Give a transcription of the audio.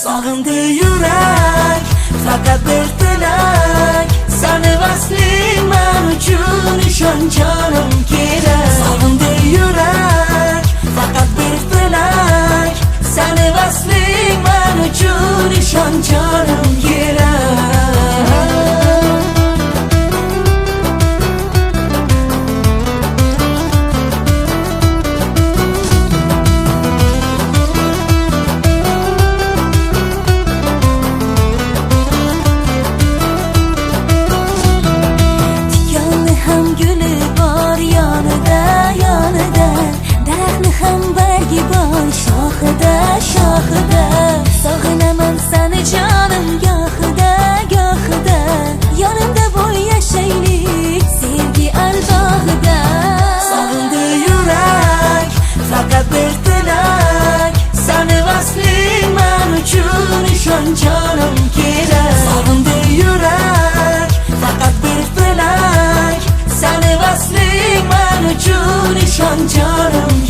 Sog'indi yurak, faqat bir tilak, seni vasling men uchun ishonchonim kerak. Sog'indi yurak, faqat bir tilak, seni vasling men uchun ishonchonim kerak. Sog'inaman seni canım gohida gohida, yonimda bo'l yashaylik sevgi alvog'ida. Sog'indi yurak, faqat bir tilak, seni vasling men uchun ishonchonim kerak. Sog'indi yurak, faqat bir tilak, seni vasling men uchun ishonchonim